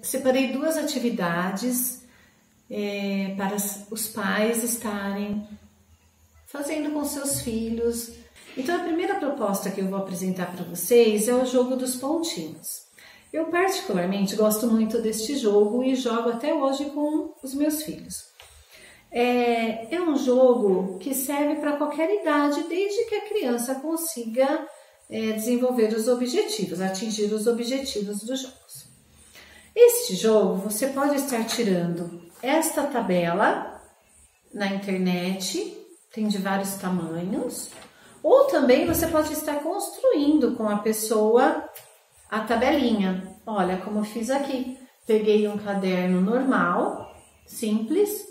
Separei duas atividades para os pais estarem fazendo com seus filhos. Então, a primeira proposta que eu vou apresentar para vocês é o jogo dos pontinhos. Eu particularmente gosto muito deste jogo e jogo até hoje com os meus filhos. É um jogo que serve para qualquer idade, desde que a criança consiga desenvolver os objetivos, atingir os objetivos dos jogos. Este jogo, você pode estar tirando esta tabela na internet, tem de vários tamanhos, ou também você pode estar construindo com a pessoa a tabelinha. Olha como eu fiz aqui. Peguei um caderno normal, simples,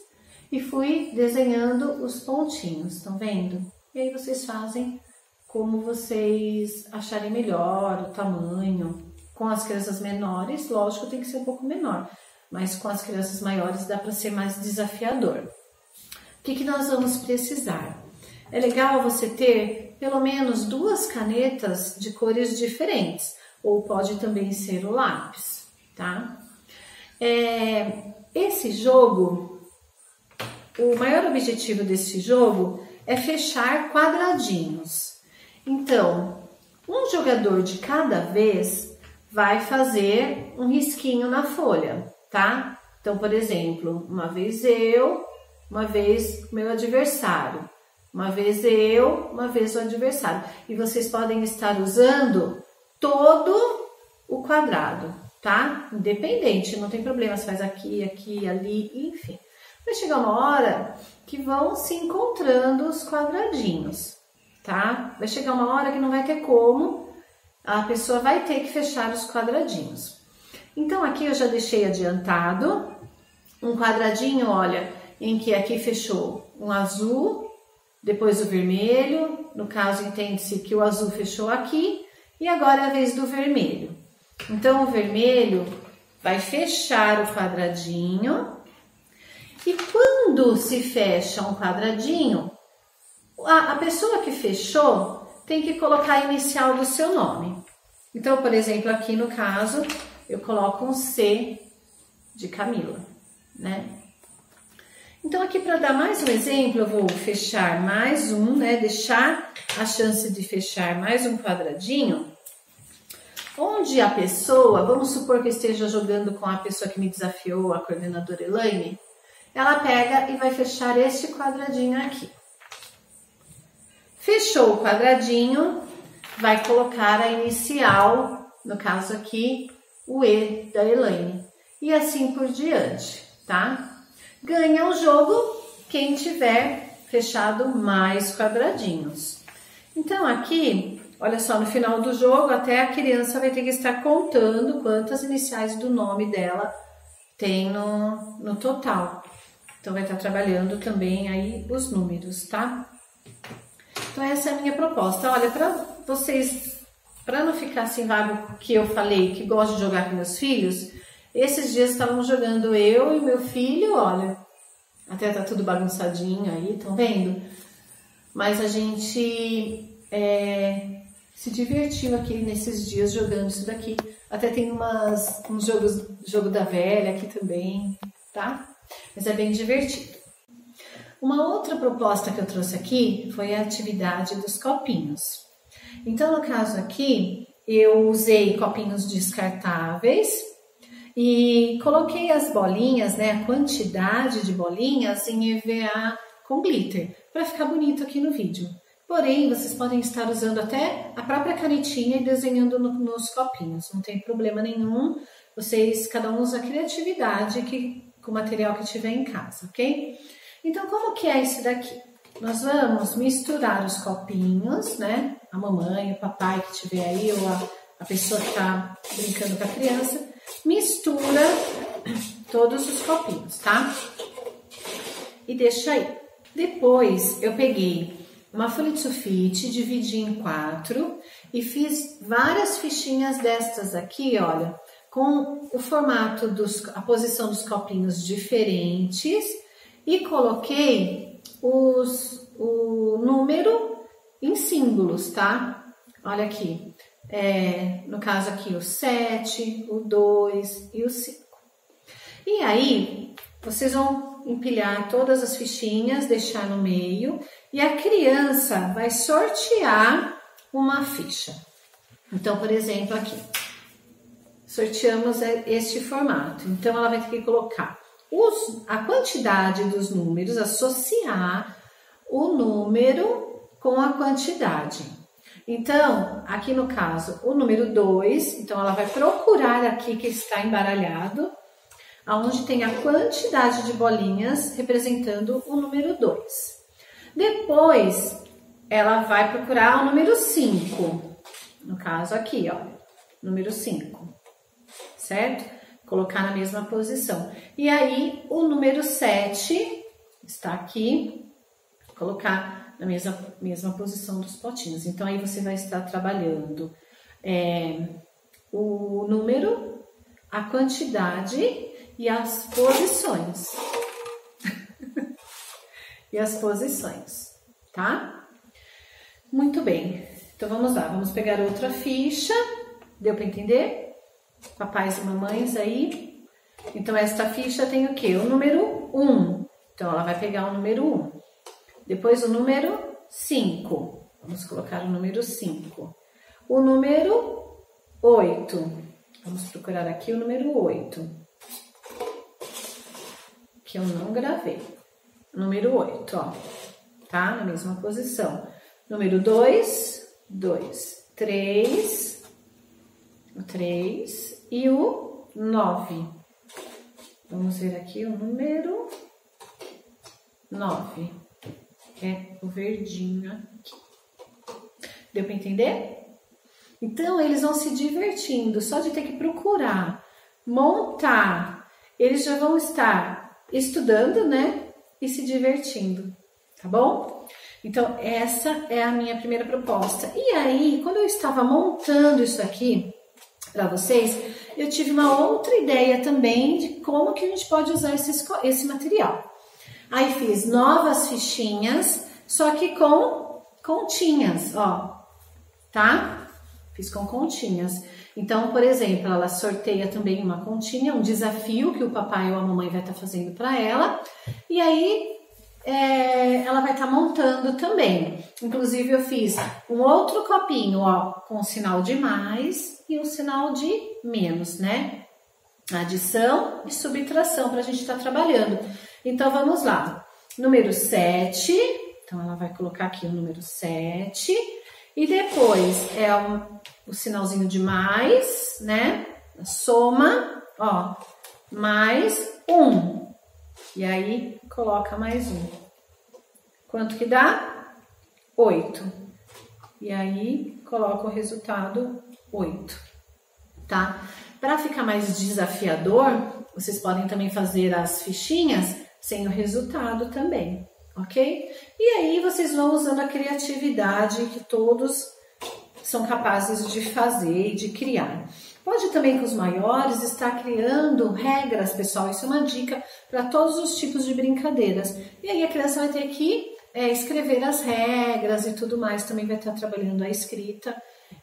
e fui desenhando os pontinhos, estão vendo? E aí vocês fazem como vocês acharem melhor, o tamanho. Com as crianças menores, lógico, tem que ser um pouco menor, mas com as crianças maiores dá para ser mais desafiador. O que nós vamos precisar? É legal você ter pelo menos 2 canetas de cores diferentes, ou pode também ser o lápis, tá? Esse jogo, o maior objetivo desse jogo é fechar quadradinhos. Então, um jogador de cada vez vai fazer um risquinho na folha, tá? Então, por exemplo, uma vez eu, uma vez meu adversário, uma vez eu, uma vez o adversário. E vocês podem estar usando todo o quadrado, tá? Independente, não tem problema se faz aqui, aqui, ali, enfim. Vai chegar uma hora que vão se encontrando os quadradinhos, tá? Vai chegar uma hora que não vai ter como, a pessoa vai ter que fechar os quadradinhos. Então, aqui eu já deixei adiantado um quadradinho, olha, em que aqui fechou um azul, depois o vermelho, no caso entende-se que o azul fechou aqui, e agora é a vez do vermelho. Então, o vermelho vai fechar o quadradinho, e quando se fecha um quadradinho, a pessoa que fechou tem que colocar a inicial do seu nome. Então, por exemplo, aqui no caso, eu coloco um C de Camila, né? Então, aqui para dar mais um exemplo, eu vou fechar mais um, né? Deixar a chance de fechar mais um quadradinho, onde a pessoa, vamos supor que eu esteja jogando com a pessoa que me desafiou, a coordenadora Elaine, ela pega e vai fechar este quadradinho aqui. Fechou o quadradinho, vai colocar a inicial, no caso aqui, o E da Elaine. E assim por diante, tá? Ganha o jogo quem tiver fechado mais quadradinhos. Então aqui, olha só, no final do jogo, até a criança vai ter que estar contando quantas iniciais do nome dela tem no total. Então vai estar trabalhando também aí os números, tá? Então essa é a minha proposta. Olha, para vocês, para não ficar assim vago que eu falei que gosto de jogar com meus filhos, esses dias estavam jogando eu e meu filho, olha, até tá tudo bagunçadinho aí, estão vendo? Mas a gente se divertiu aqui nesses dias jogando isso daqui. Até tem uns jogo da velha aqui também, tá? Mas é bem divertido. Uma outra proposta que eu trouxe aqui foi a atividade dos copinhos. Então, no caso aqui, eu usei copinhos descartáveis e coloquei as bolinhas, né, a quantidade de bolinhas em EVA com glitter, para ficar bonito aqui no vídeo. Porém, vocês podem estar usando até a própria canetinha e desenhando nos copinhos, não tem problema nenhum. Vocês, cada um usa a criatividade com o material que tiver em casa, ok? Então, como que é isso daqui? Nós vamos misturar os copinhos, né? A mamãe, o papai que tiver aí, ou a pessoa que está brincando com a criança, mistura todos os copinhos, tá? E deixa aí. Depois, eu peguei uma folha de sulfite, dividi em 4 e fiz várias fichinhas destas aqui, olha, com o formato, a posição dos copinhos diferentes, e coloquei o número em símbolos, tá? Olha aqui, no caso aqui o 7, o 2 e o 5. E aí, vocês vão empilhar todas as fichinhas, deixar no meio, e a criança vai sortear uma ficha. Então, por exemplo, aqui, sorteamos este formato. Então, ela vai ter que colocar a quantidade dos números, associar o número com a quantidade. Então, aqui no caso, o número 2, então ela vai procurar aqui que está embaralhado, onde tem a quantidade de bolinhas representando o número 2. Depois, ela vai procurar o número 5, no caso aqui, ó, número 5, certo? Colocar na mesma posição. E aí, o número 7 está aqui, colocar na mesma posição dos potinhos. Então, aí você vai estar trabalhando o número, a quantidade e as posições. E as posições, tá? Muito bem. Então, vamos lá. Vamos pegar outra ficha. Deu para entender? Papais e mamães aí. Então, esta ficha tem o quê? O número 1. Então, ela vai pegar o número 1. Depois, o número 5. Vamos colocar o número 5. O número 8. Vamos procurar aqui o número 8. Que eu não gravei. Número 8, ó. Tá? Na mesma posição. Número 2, 2. 3, o 3 e o 9. Vamos ver aqui o número 9. É o verdinho aqui. Deu para entender? Então, eles vão se divertindo. Só de ter que procurar, montar, eles já vão estar estudando, né? E se divertindo, tá bom? Então, essa é a minha primeira proposta. E aí, quando eu estava montando isso aqui para vocês, eu tive uma outra ideia também de como que a gente pode usar esse material. Aí fiz novas fichinhas, só que com continhas, ó, tá? Fiz com continhas. Então, por exemplo, ela sorteia também uma continha, um desafio que o papai ou a mamãe vai estar fazendo para ela. E aí, ela vai estar montando também. Inclusive, eu fiz um outro copinho, ó, com o sinal de mais e o sinal de menos, né? Adição e subtração para a gente estar trabalhando. Então, vamos lá. Número 7. Então, ela vai colocar aqui o número 7. E depois o sinalzinho de mais, né? A soma, ó, mais 1. E aí, coloca mais 1. Quanto que dá? 8. E aí, coloca o resultado 8, tá? Para ficar mais desafiador, vocês podem também fazer as fichinhas sem o resultado também, ok? E aí, vocês vão usando a criatividade que todos são capazes de fazer e de criar. Pode também com os maiores estar criando regras, pessoal, isso é uma dica para todos os tipos de brincadeiras. E aí a criança vai ter que escrever as regras e tudo mais, também vai estar trabalhando a escrita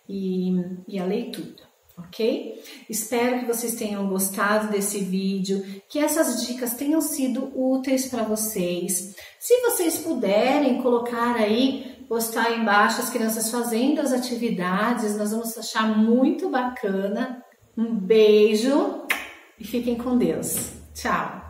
e a leitura, ok? Espero que vocês tenham gostado desse vídeo, que essas dicas tenham sido úteis para vocês. Se vocês puderem colocar aí, postar aí embaixo as crianças fazendo as atividades, nós vamos achar muito bacana. Um beijo e fiquem com Deus. Tchau!